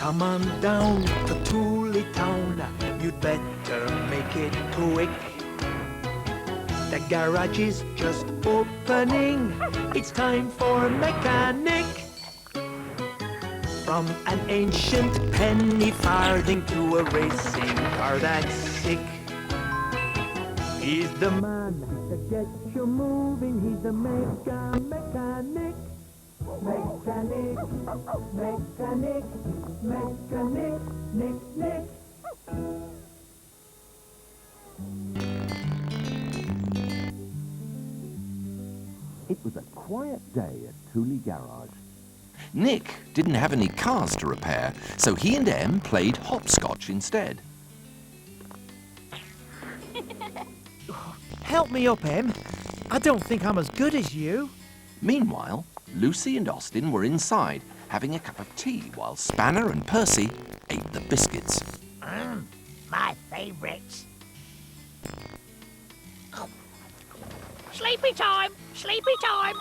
Come on down to Tooley Town, you'd better make it quick. The garage is just opening, it's time for MechaNick. From an ancient penny farthing to a racing car that's sick. He's the man to get you moving, he's the MechaNick. MechaNick, MechaNick, MechaNick, Nick, Nick. It was a quiet day at Tooley Garage. Nick didn't have any cars to repair, so he and Em played hopscotch instead. Help me up, Em. I don't think I'm as good as you. Meanwhile, Lucy and Austin were inside, having a cup of tea, while Spanner and Percy ate the biscuits. My favourites. Sleepy time! Sleepy time!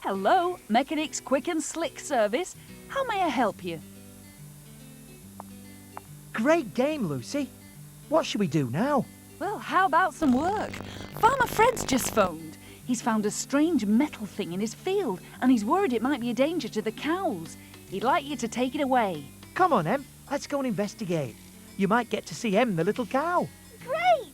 Hello, MechaNick's quick and slick service. How may I help you? Great game, Lucy. What should we do now? Well, how about some work? Farmer Fred's just phoned. He's found a strange metal thing in his field, and he's worried it might be a danger to the cows. He'd like you to take it away. Come on, Em. Let's go and investigate. You might get to see Em, the little cow. Great!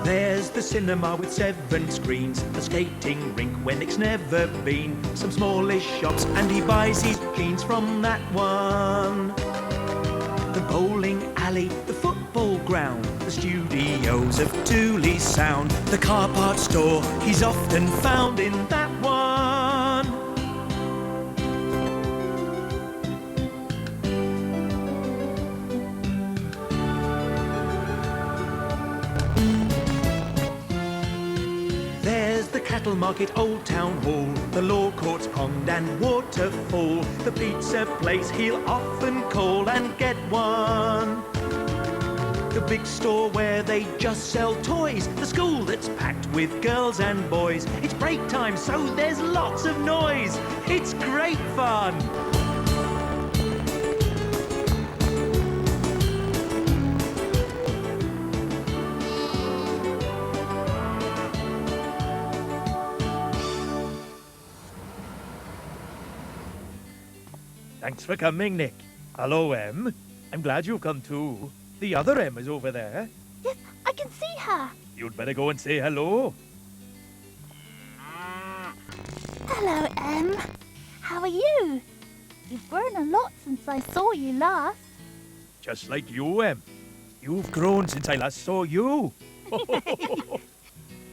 There's the cinema with 7 screens, the skating rink where Nick's never been, some smallish shops, and he buys his jeans from that one. The bowling alley, the football ground, the studios of Tooley Sound, the car parts store, he's often found in that one. The cattle market, Old Town Hall, the law courts, pond and waterfall, the pizza place he'll often call and get one. The big store where they just sell toys, the school that's packed with girls and boys. It's break time, so there's lots of noise. It's great fun. Thanks for coming, Nick. Hello, Em. I'm glad you've come too. The other Em is over there. Yes, I can see her. You'd better go and say hello. Hello, Em. How are you? You've grown a lot since I saw you last. Just like you, Em. You've grown since I last saw you.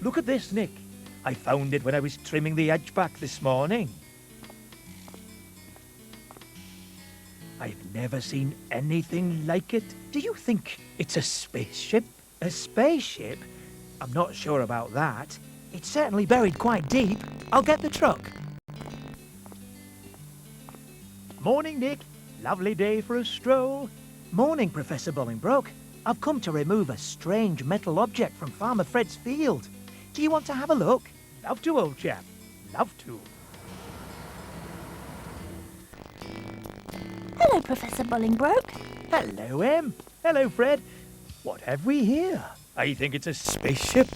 Look at this, Nick. I found it when I was trimming the edge back this morning. I've never seen anything like it. Do you think it's a spaceship? A spaceship? I'm not sure about that. It's certainly buried quite deep. I'll get the truck. Morning, Nick. Lovely day for a stroll. Morning, Professor Bolingbroke. I've come to remove a strange metal object from Farmer Fred's field. Do you want to have a look? Love to, old chap. Love to. Hello, Professor Bolingbroke. Hello, Em. Hello, Fred. What have we here? I think it's a spaceship.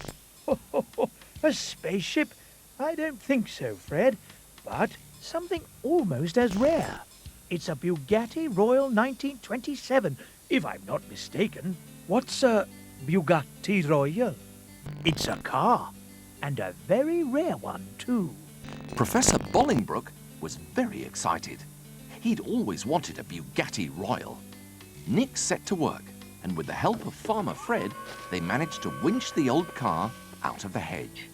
A spaceship? I don't think so, Fred. But something almost as rare. It's a Bugatti Royal 1927, if I'm not mistaken. What's a Bugatti Royal? It's a car, and a very rare one, too. Professor Bolingbroke was very excited. He'd always wanted a Bugatti Royal. Nick set to work, and with the help of Farmer Fred, they managed to winch the old car out of the hedge.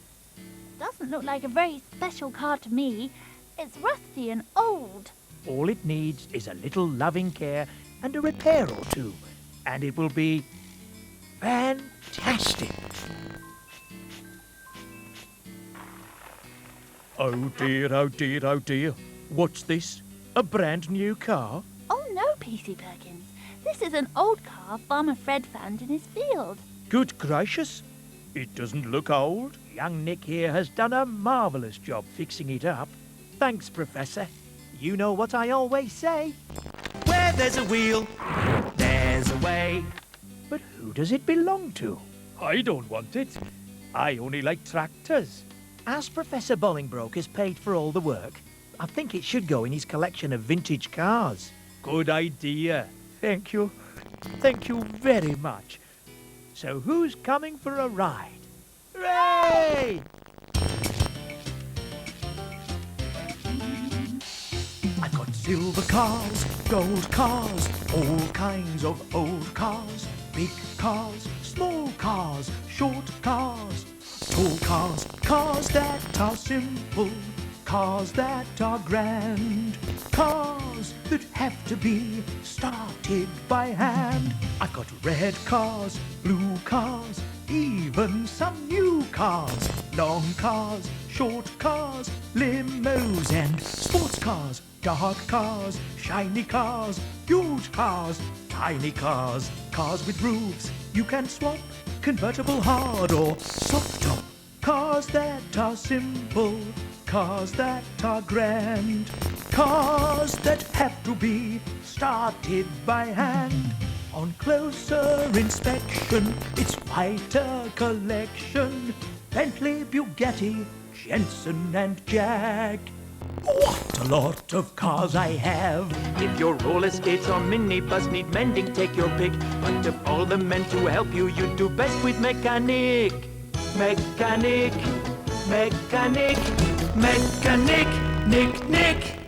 Doesn't look like a very special car to me. It's rusty and old. All it needs is a little loving care and a repair or two, and it will be fantastic. Oh dear, oh dear, oh dear. What's this? A brand new car? Oh no, PC Perkins. This is an old car Farmer Fred found in his field. Good gracious, it doesn't look old. Young Nick here has done a marvellous job fixing it up. Thanks, Professor. You know what I always say. Where there's a wheel, there's a way. But who does it belong to? I don't want it. I only like tractors. As Professor Bolingbroke has paid for all the work, I think it should go in his collection of vintage cars. Good idea. Thank you. Thank you very much. So who's coming for a ride? Hooray! I've got silver cars, gold cars, all kinds of old cars, big cars, small cars, short cars, tall cars, cars that are simple, cars that are grand, cars that have to be started by hand. I've got red cars, blue cars, even some new cars, long cars, short cars, limos and sports cars, dark cars, shiny cars, huge cars, tiny cars, cars with roofs you can swap, convertible hard or soft top, cars that are simple, cars that are grand, cars that have to be started by hand. On closer inspection, it's quite a collection. Bentley, Bugatti, Jensen and Jag. What a lot of cars I have. If your roller skates or minibus need mending, take your pick. But of all the men to help you, you do best with MechaNick. MechaNick, MechaNick, MechaNick, Nick, Nick.